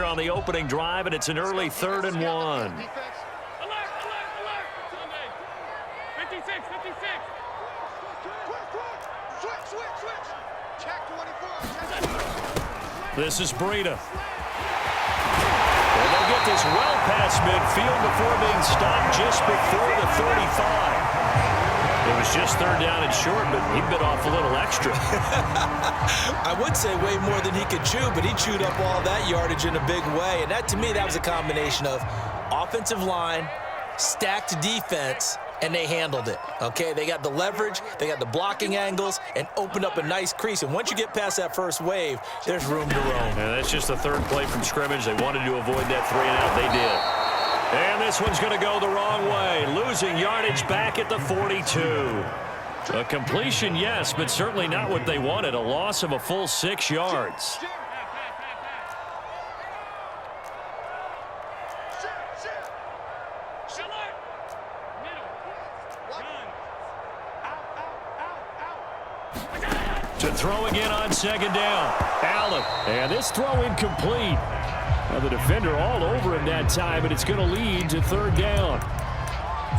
on the opening drive, and it's an early 3rd and 1. Alert, alert, alert. 56, 56. Switch. Check 24. This is Breida. And they'll get this well past midfield before being stopped just before the 35. It was just 3rd down and short, but he bit off a little extra. I would say way more than he could chew, but he chewed up all that yardage in a big way. And that, to me, that was a combination of offensive line, stacked defense, and they handled it. Okay, they got the leverage, they got the blocking angles, and opened up a nice crease. And once you get past that first wave, there's room to roam. And that's just the 3rd play from scrimmage. They wanted to avoid that 3-and-out. They did. And this one's going to go the wrong way. Losing yardage back at the 42. A completion, yes, but certainly not what they wanted. A loss of a full 6 yards. To throw again on 2nd down. Allen. And this throw incomplete. Now the defender all over him that time, and it's going to lead to 3rd down.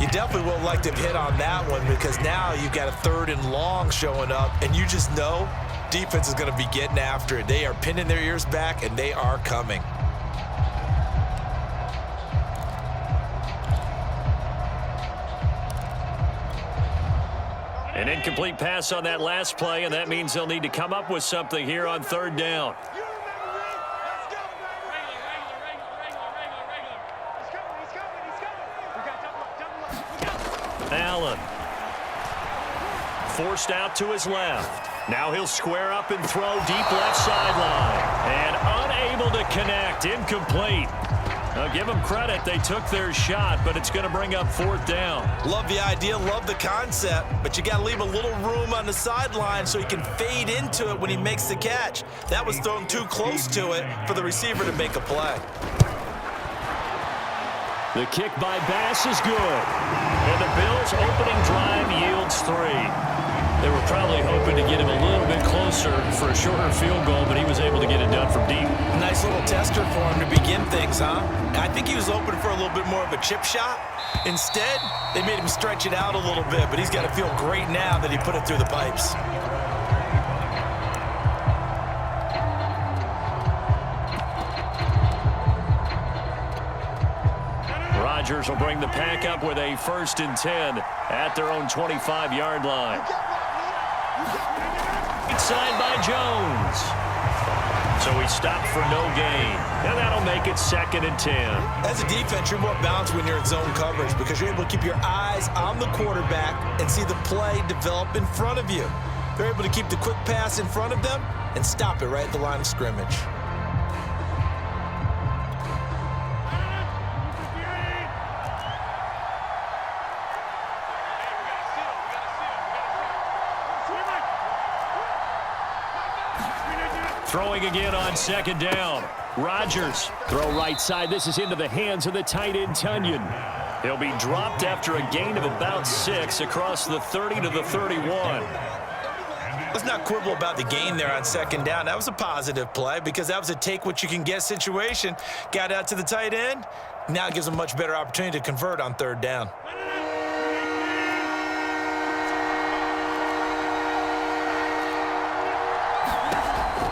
You definitely would like to have hit on that one because now you've got a 3rd and long showing up, and you just know defense is going to be getting after it. They are pinning their ears back, and they are coming. An incomplete pass on that last play, and that means they'll need to come up with something here on 3rd down. Allen. Forced out to his left. Now he'll square up and throw deep left sideline. And unable to connect. Incomplete. Now give them credit. They took their shot, but it's going to bring up 4th down. Love the idea, love the concept, but you got to leave a little room on the sideline so he can fade into it when he makes the catch. That was thrown too close to it for the receiver to make a play. The kick by Bass is good. And the Bills' opening drive yields 3. They were probably hoping to get him a little bit closer for a shorter field goal, but he was able to get it done from deep. Nice little tester for him to begin things, huh? I think he was open for a little bit more of a chip shot. Instead, they made him stretch it out a little bit, but he's got to feel great now that he put it through the pipes. Rodgers will bring the pack up with a 1st and 10 at their own 25-yard line. Inside by Jones. So he stopped for no gain. And that'll make it 2nd and 10. As a defense, you're more balanced when you're in zone coverage because you're able to keep your eyes on the quarterback and see the play develop in front of you. They're able to keep the quick pass in front of them and stop it right at the line of scrimmage. Throwing again on 2nd down. Rodgers. Throw right side. This is into the hands of the tight end, Tunyon. He'll be dropped after a gain of about 6 across the 30 to the 31. Let's not quibble about the gain there on 2nd down. That was a positive play because that was a take-what-you-can-get situation. Got out to the tight end. Now it gives them a much better opportunity to convert on 3rd down.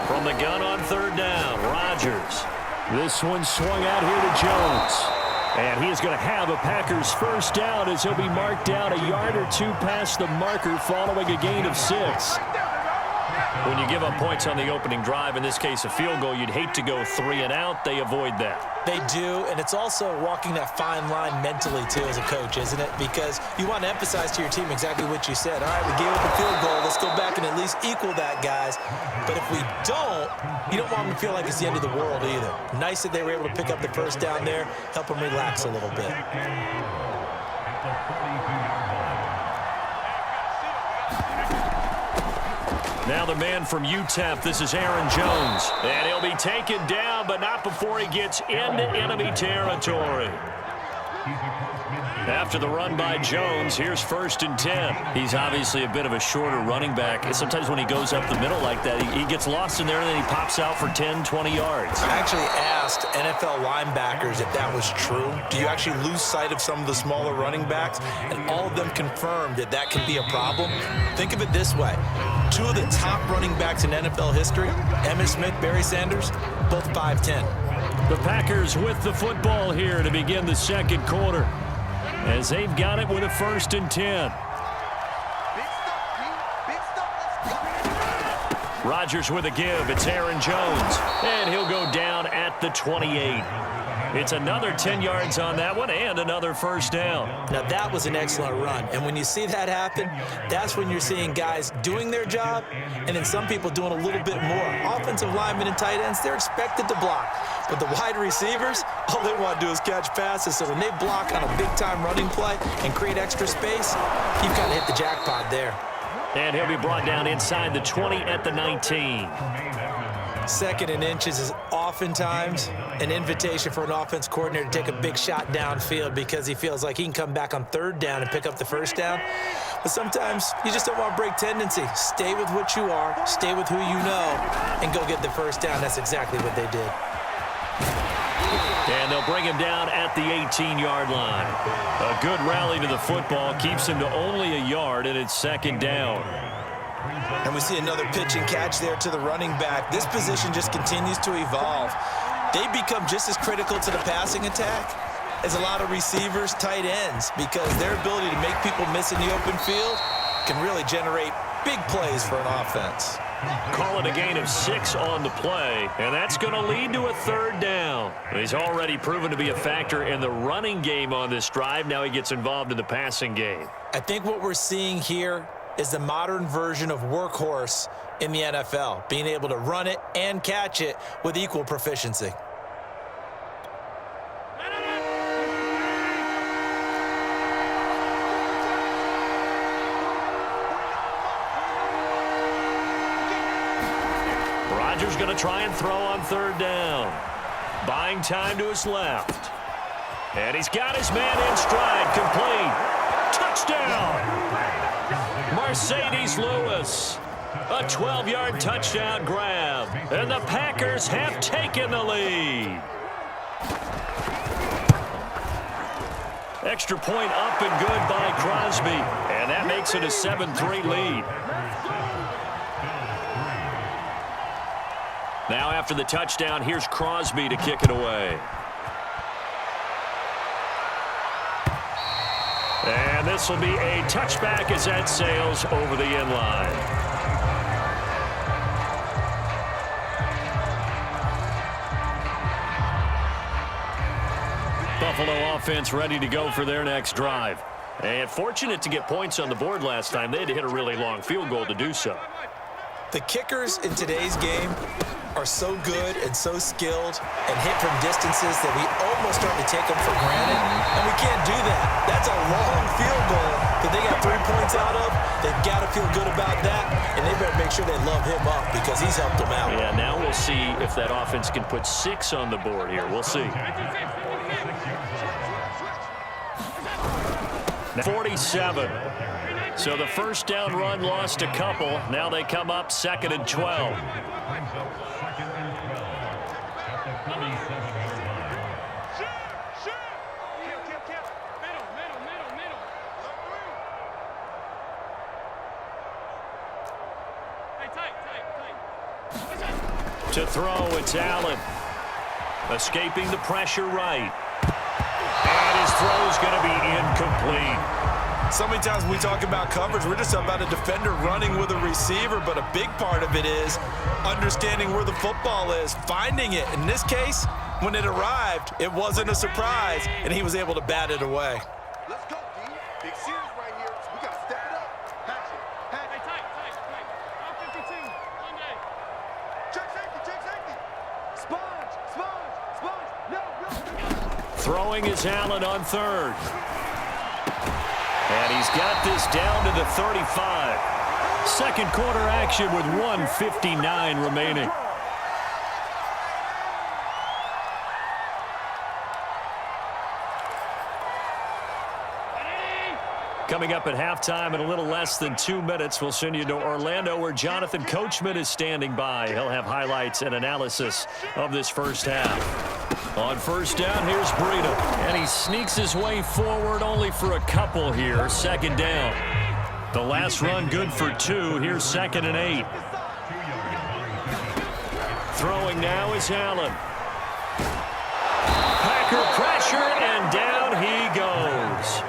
From the gun on 3rd down, Rodgers. This one swung out here to Jones. And he is going to have a Packers 1st down as he'll be marked down a yard or 2 past the marker following a gain of 6. When you give up points on the opening drive, in this case a field goal, you'd hate to go 3-and-out. They avoid that. They do, and it's also walking that fine line mentally, too, as a coach, isn't it? Because you want to emphasize to your team exactly what you said. All right, we gave up a field goal. Let's go back and at least equal that, guys. But if we don't, you don't want them to feel like it's the end of the world either. Nice that they were able to pick up the 1st down there, help them relax a little bit. Now the man from UTEP, this is Aaron Jones. And he'll be taken down, but not before he gets into enemy territory. After the run by Jones, here's 1st and 10. He's obviously a bit of a shorter running back. And sometimes when he goes up the middle like that, he gets lost in there, and then he pops out for 10, 20 yards. I actually asked NFL linebackers if that was true. Do you actually lose sight of some of the smaller running backs? And all of them confirmed that that can be a problem. Think of it this way. 2 of the top running backs in NFL history, Emmitt Smith, Barry Sanders, both 5'10". The Packers with the football here to begin the second quarter, as they've got it with a 1st and 10. Rodgers with a give. It's Aaron Jones, and he'll go down at the 28. It's another 10 yards on that one and another 1st down. Now, that was an excellent run. And when you see that happen, that's when you're seeing guys doing their job and then some people doing a little bit more. Offensive linemen and tight ends, they're expected to block. But the wide receivers, all they want to do is catch passes. So when they block on a big-time running play and create extra space, you've kind of hit the jackpot there. And he'll be brought down inside the 20 at the 19. 2nd and inches is oftentimes an invitation for an offense coordinator to take a big shot downfield because he feels like he can come back on 3rd down and pick up the 1st down. But sometimes you just don't want to break tendency. Stay with what you are, stay with who you know, and go get the 1st down. That's exactly what they did. And they'll bring him down at the 18-yard line. A good rally to the football keeps him to only a yard, and it's 2nd down. And we see another pitch and catch there to the running back. This position just continues to evolve. They become just as critical to the passing attack as a lot of receivers, tight ends, because their ability to make people miss in the open field can really generate big plays for an offense. Call it a gain of 6 on the play, and that's going to lead to a 3rd down. He's already proven to be a factor in the running game on this drive. Now he gets involved in the passing game. I think what we're seeing here is the modern version of workhorse in the NFL, being able to run it and catch it with equal proficiency. Rodgers going to try and throw on 3rd down. Buying time to his left. And he's got his man in stride, complete. Touchdown! Mercedes Lewis, a 12-yard touchdown grab, and the Packers have taken the lead. Extra point up and good by Crosby, and that makes it a 7-3 lead. Now after the touchdown, here's Crosby to kick it away. And this will be a touchback as that sails over the end line. Buffalo offense ready to go for their next drive. And fortunate to get points on the board last time. They had to hit a really long field goal to do so. The kickers in today's game are so good and so skilled and hit from distances that we almost start to take them for granted, and we can't do that. That's a long field goal that they got 3 points out of. They've got to feel good about that, and they better make sure they love him up because he's helped them out. Yeah, now we'll see if that offense can put 6 on the board here. We'll see. 47. So the 1st down run lost a couple. Now they come up 2nd and 12. To throw, it's Allen. Escaping the pressure right. And his throw's going to be incomplete. So many times when we talk about coverage, we're just about a defender running with a receiver, but a big part of it is understanding where the football is, finding it. In this case, when it arrived, it wasn't a surprise, and he was able to bat it away. Let's go, D. Big series right here. We got to step it up. Patch it. Hey, tight. Up 52. Monday. Check safety. Sponge. No. Throwing is Allen on 3rd. And he's got this down to the 35. Second quarter action with 1:59 remaining. Coming up at halftime in a little less than 2 minutes, we'll send you to Orlando where Jonathan Coachman is standing by. He'll have highlights and analysis of this first half. On first down, here's Breida. And he sneaks his way forward only for a couple here. Second down. The last run good for 2. Here's 2nd and 8. Throwing now is Allen. Packer pressure, and down he goes.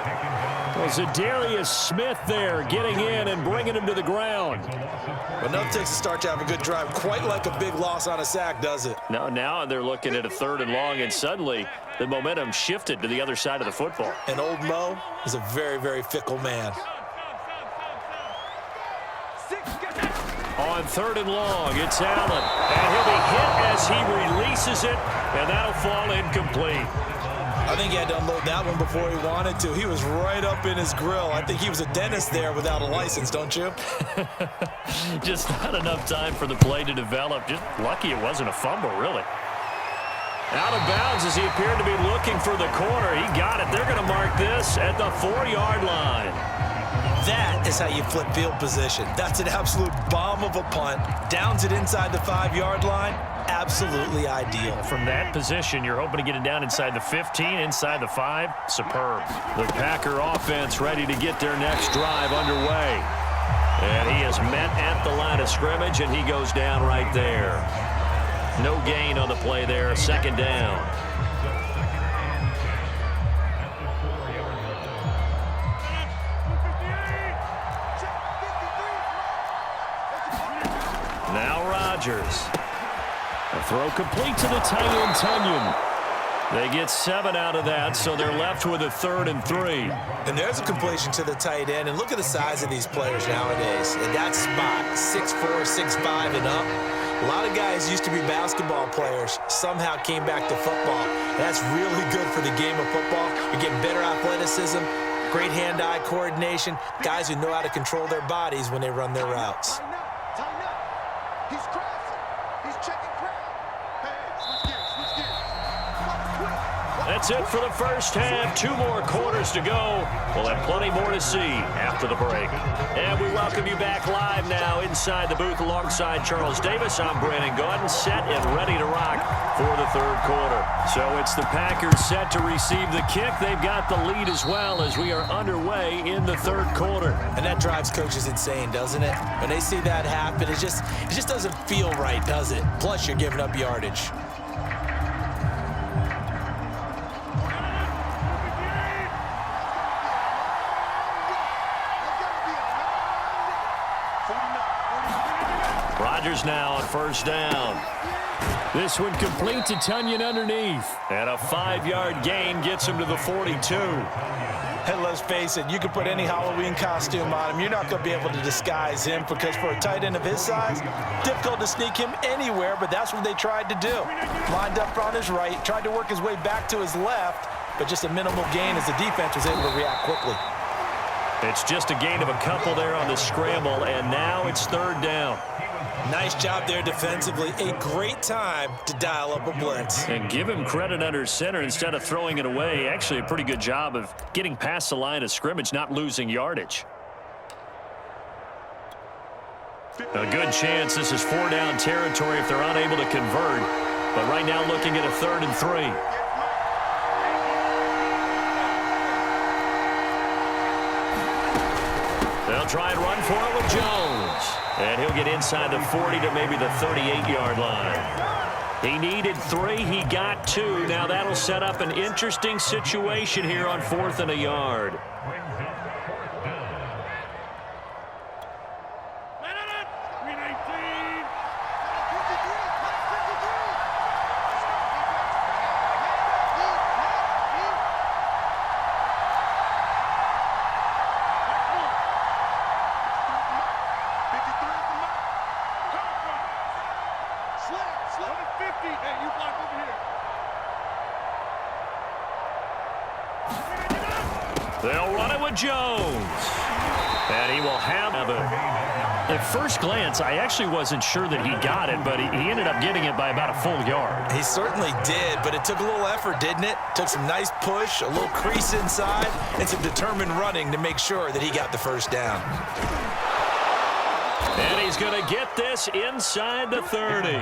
Well, Zadarius Smith there getting in and bringing him to the ground. Well, enough takes to start to have a good drive. Quite like a big loss on a sack, does it? No, now they're looking at a 3rd and long, and suddenly the momentum shifted to the other side of the football. And old Mo is a very, very fickle man. On 3rd and long, it's Allen. And he'll be hit as he releases it, and that'll fall incomplete. I think he had to unload that one before he wanted to. He was right up in his grill. I think he was a dentist there without a license, don't you? Just not enough time for the play to develop. Just lucky it wasn't a fumble, really. Out of bounds as he appeared to be looking for the corner. He got it. They're going to mark this at the 4-yard line. That is how you flip field position. That's an absolute bomb of a punt. Downs it inside the 5-yard line. Absolutely ideal. From that position, you're hoping to get it down inside the 15, inside the 5. Superb. The Packer offense ready to get their next drive underway. And he is met at the line of scrimmage, and he goes down right there. No gain on the play there. 2nd down. Now Rodgers. A throw complete to the tight end, Tunyon. They get 7 out of that, so they're left with a 3rd and 3. And there's a completion to the tight end. And look at the size of these players nowadays. In that spot, 6'4", 6'5", and up. A lot of guys used to be basketball players, somehow came back to football. That's really good for the game of football. You're getting better athleticism, great hand-eye coordination, guys who know how to control their bodies when they run their routes. Tighten up. He's crossing. He's checking crowd. Hey, switch gears. That's it for the first half. 2 more quarters to go. We'll have plenty more to see after the break. And we welcome you back live now inside the booth alongside Charles Davis. I'm Brandon Gaudin, set and ready to rock for the 3rd quarter. So it's the Packers set to receive the kick. They've got the lead as well as we are underway in the 3rd quarter. And that drives coaches insane, doesn't it? When they see that happen, it just doesn't feel right, does it? Plus, you're giving up yardage. Rodgers now on first down. This one complete to Tunyon underneath. And a 5-yard gain gets him to the 42. And let's face it, you can put any Halloween costume on him. You're not going to be able to disguise him because for a tight end of his size, difficult to sneak him anywhere, but that's what they tried to do. Lined up on his right, tried to work his way back to his left, but just a minimal gain as the defense was able to react quickly. It's just a gain of a couple there on the scramble, and now it's 3rd down. Nice job there defensively. A great time to dial up a blitz. And give him credit under center instead of throwing it away. Actually, a pretty good job of getting past the line of scrimmage, not losing yardage. A good chance this is 4-down territory if they're unable to convert. But right now looking at a 3rd and 3. They'll try and run for it with Jones. And he'll get inside the 40 to maybe the 38-yard line. He needed 3. He got 2. Now that'll set up an interesting situation here on 4th and a yard. They'll run it with Jones. And he will have it. At first glance, I actually wasn't sure that he got it, but he ended up getting it by about a full yard. He certainly did, but it took a little effort, didn't it? Took some nice push, a little crease inside, and some determined running to make sure that he got the first down. And he's going to get this inside the 30.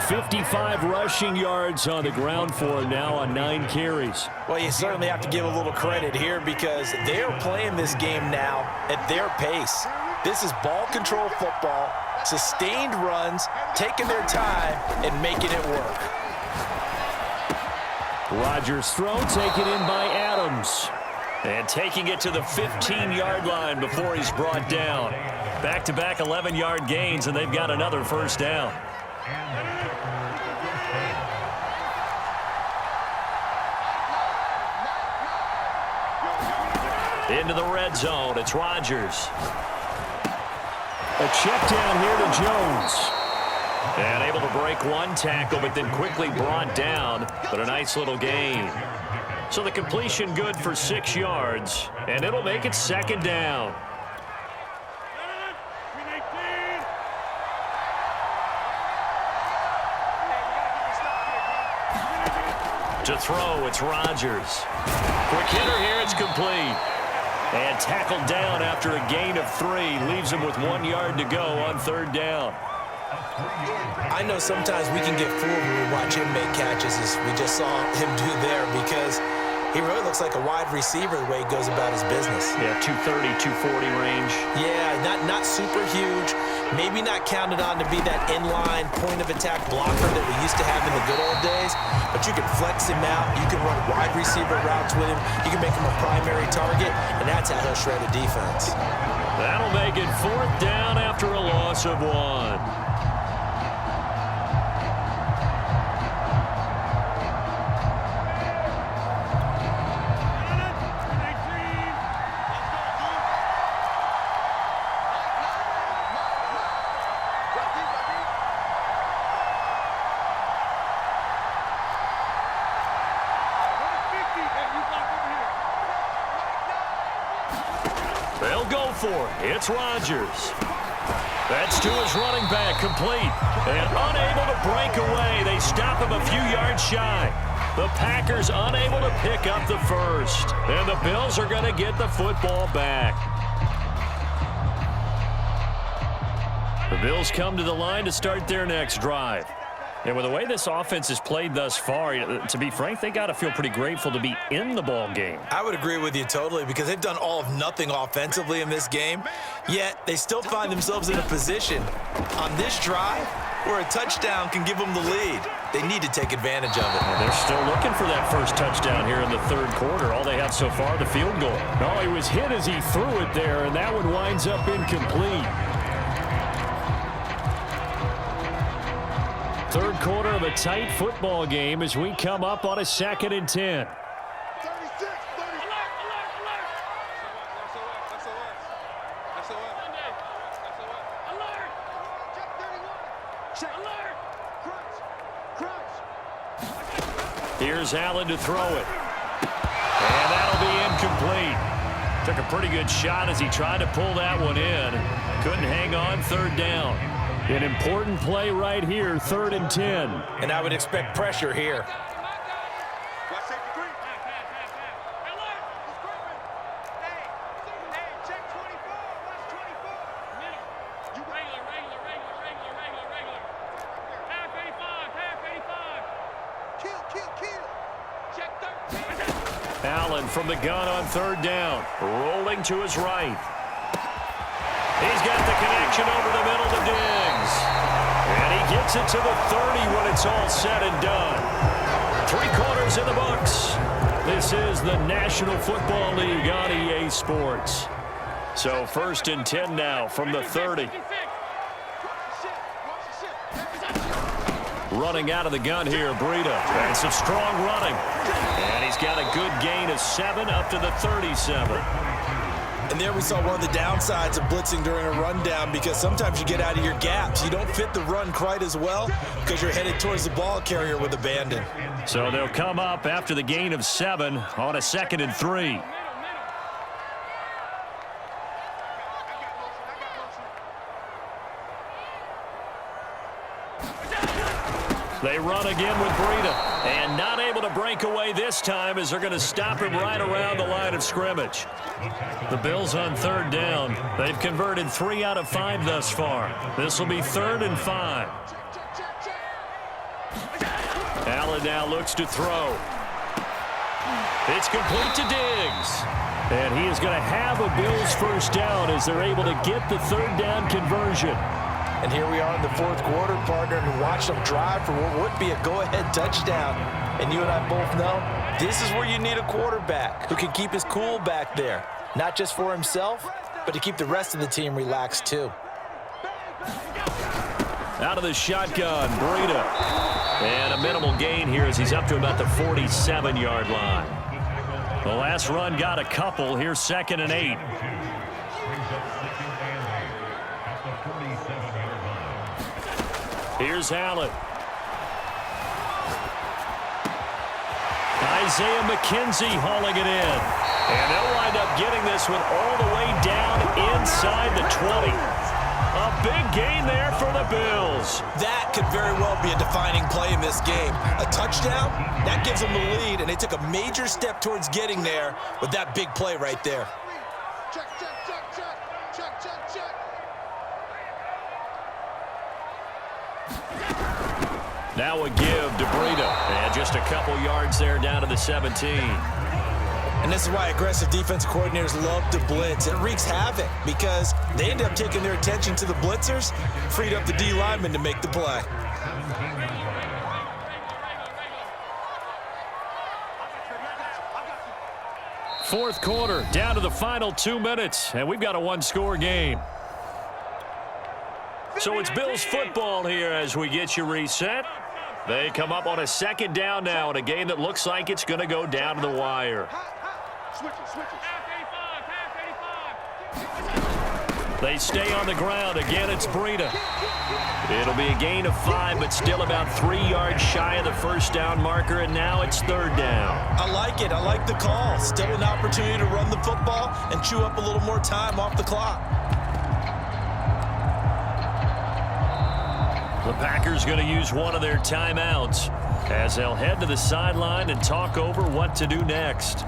55 rushing yards on the ground for him now on 9 carries. Well, you certainly have to give a little credit here because they're playing this game now at their pace. This is ball control football, sustained runs, taking their time, and making it work. Rodgers' throw taken in by Adams. And taking it to the 15-yard line before he's brought down. Back-to-back 11-yard gains, and they've got another first down. Into the red zone, it's Rodgers. A check down here to Jones. And able to break one tackle, but then quickly brought down. But a nice little gain. So the completion good for 6 yards, and it'll make it second down. To throw, it's Rodgers. Quick hitter here, it's complete. And tackled down after a gain of 3. Leaves him with 1 yard to go on third down. I know sometimes we can get fooled when we watch him make catches, as we just saw him do there, because he really looks like a wide receiver the way he goes about his business. Yeah, 230, 240 range. Yeah, not super huge. Maybe not counted on to be that inline point-of-attack blocker that we used to have in the good old days, but you can flex him out. You can run wide receiver routes with him. You can make him a primary target, and that's how he'll shred a defense. That'll make it fourth down after a loss of 1. They'll go for it. It's Rodgers. That's to his running back, complete. And unable to break away. They stop him a few yards shy. The Packers unable to pick up the first. And the Bills are going to get the football back. The Bills come to the line to start their next drive. And with the way this offense has played thus far, to be frank, they got to feel pretty grateful to be in the ball game. I would agree with you totally because they've done all of nothing offensively in this game, yet they still find themselves in a position on this drive where a touchdown can give them the lead. They need to take advantage of it. Well, they're still looking for that first touchdown here in the third quarter. All they have so far, the field goal. No, he was hit as he threw it there, and that one winds up incomplete. Third quarter of a tight football game as we come up on a 2nd and 10. 36, 30. Here's Allen to throw it. And that'll be incomplete. Took a pretty good shot as he tried to pull that one in. Couldn't hang on, third down. An important play right here, 3rd and 10. And I would expect pressure here. Allen from the gun on third down. Rolling to his right. He's got the connection over the middle to Diggs. And he gets it to the 30 when it's all said and done. 3 quarters in the books. This is the National Football League on EA Sports. So 1st and 10 now from the 30. Running out of the gun here, Breida. And some strong running. And he's got a good gain of 7 up to the 37. And there we saw one of the downsides of blitzing during a rundown because sometimes you get out of your gaps. You don't fit the run quite as well because you're headed towards the ball carrier with abandon. So they'll come up after the gain of 7 on a 2nd and 3. They run again with Breida. And not able to break away this time as they're going to stop him right around the line of scrimmage. The Bills on third down. They've converted 3 out of 5 thus far. This will be 3rd and 5. Allen now looks to throw. It's complete to Diggs. And he is going to have a Bills first down as they're able to get the 3rd down conversion. And here we are in the 4th quarter, partner, and watch them drive for what would be a go-ahead touchdown. And you and I both know this is where you need a quarterback who can keep his cool back there. Not just for himself, but to keep the rest of the team relaxed too. Out of the shotgun, Breida. And a minimal gain here as he's up to about the 47-yard line. The last run got a couple. Here's 2nd and 8. Here's Allen. Isaiah McKenzie hauling it in. And they'll wind up getting this one all the way down inside the 20. A big gain there for the Bills. That could very well be a defining play in this game. A touchdown, that gives them the lead, and they took a major step towards getting there with that big play right there. Check, check, check, check. Check, check, check. Now a give to Breida. And just a couple yards there down to the 17. And this is why aggressive defensive coordinators love to blitz. It wreaks havoc because they end up taking their attention to the blitzers, freed up the D lineman to make the play. Fourth quarter, down to the final 2 minutes, and we've got a one-score game. So it's Bills football here as we get you reset. They come up on a 2nd down now in a game that looks like it's going to go down to the wire. They stay on the ground. Again, it's Breida. It'll be a gain of 5, but still about 3 yards shy of the first down marker, and now it's 3rd down. I like it. I like the call. Still an opportunity to run the football and chew up a little more time off the clock. The Packers going to use one of their timeouts as they'll head to the sideline and talk over what to do next.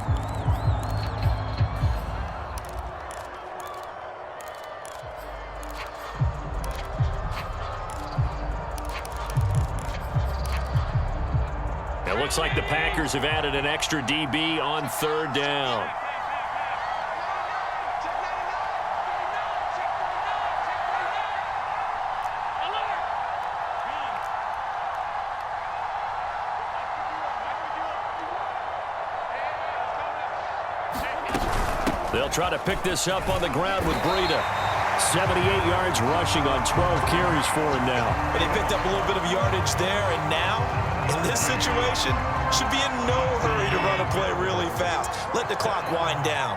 It looks like the Packers have added an extra DB on 3rd down. They'll try to pick this up on the ground with Breida. 78 yards rushing on 12 carries for him now. And he picked up a little bit of yardage there, and now, in this situation, should be in no hurry to run a play really fast. Let the clock wind down.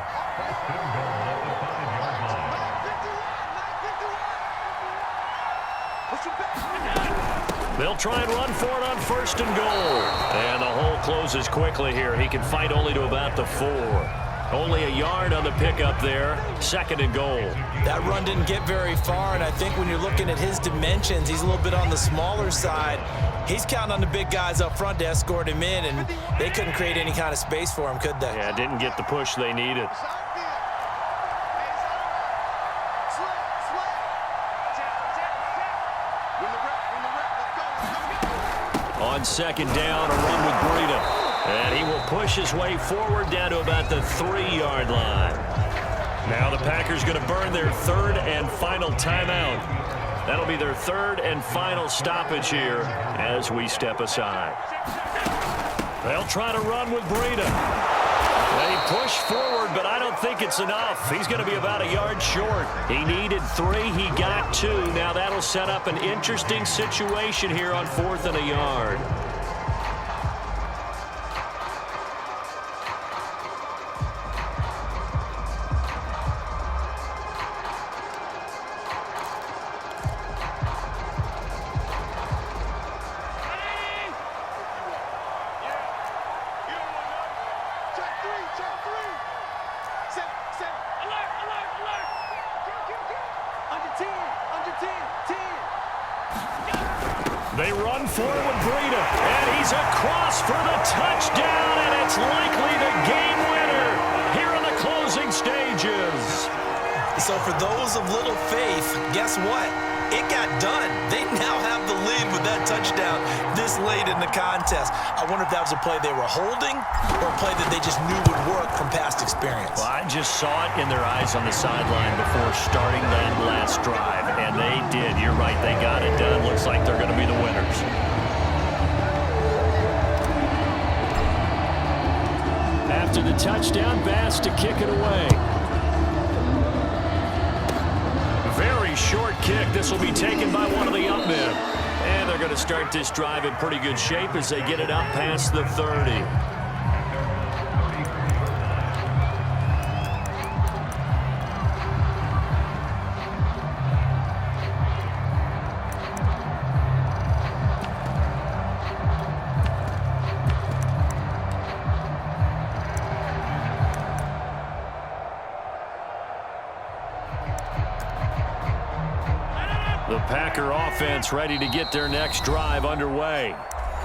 They'll try and run for it on 1st and goal. And the hole closes quickly here. He can fight only to about the 4. Only a yard on the pickup there. 2nd and goal. That run didn't get very far, and I think when you're looking at his dimensions, he's a little bit on the smaller side. He's counting on the big guys up front to escort him in, and they couldn't create any kind of space for him, could they? Yeah, didn't get the push they needed. On 2nd down, a run with Breida. And he will push his way forward down to about the 3-yard line. Now the Packers going to burn their 3rd and final timeout. That'll be their 3rd and final stoppage here as we step aside. They'll try to run with Breida. They push forward, but I don't think it's enough. He's going to be about a yard short. He needed 3. He got 2. Now that'll set up an interesting situation here on 4th and a yard. They run forward, Breida, and he's across for the touchdown, and it's likely the game winner here in the closing stages. So for those of little faith, guess what? It got done. They now have the lead with that touchdown this late in the contest. I wonder if that was a play they were holding or a play that they just knew would work from past experience. Well, I just saw it in their eyes on the sideline before starting that last drive, and they did. You're right. They got it done. Looks like they're going to be the winners. After the touchdown, Bass to kick it away. Very short kick. This will be taken by one of the up men. And they're going to start this drive in pretty good shape as they get it up past the 30. The Packer offense ready to get their next drive underway.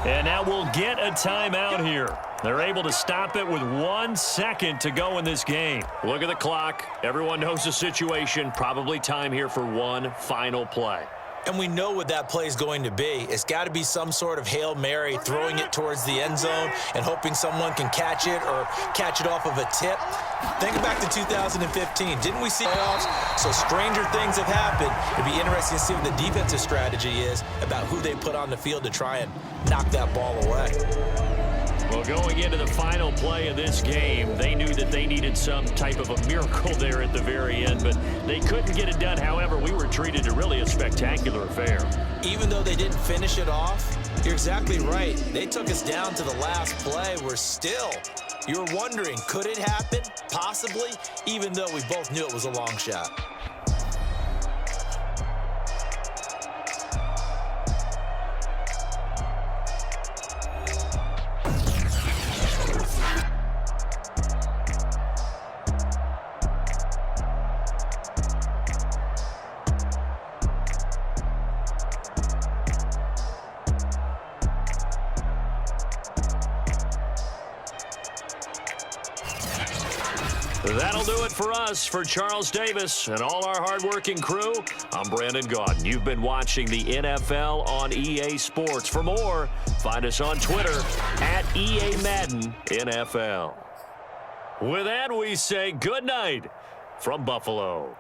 And now we'll get a timeout here. They're able to stop it with 1 second to go in this game. Look at the clock. Everyone knows the situation. Probably time here for one final play. And we know what that play is going to be. It's got to be some sort of Hail Mary, throwing it towards the end zone and hoping someone can catch it or catch it off of a tip. Think back to 2015. Didn't we see playoffs? So stranger things have happened. It'd be interesting to see what the defensive strategy is about who they put on the field to try and knock that ball away. Well, going into the final play of this game, they knew that they needed some type of a miracle there at the very end, but they couldn't get it done. However, we were treated to really a spectacular affair. Even though they didn't finish it off, you're exactly right. They took us down to the last play. You were wondering, could it happen? Possibly, even though we both knew it was a long shot. That'll do it for us. For Charles Davis and all our hardworking crew, I'm Brandon Gaudin. You've been watching the NFL on EA Sports. For more, find us on Twitter at EA Madden NFL. With that, we say good night from Buffalo.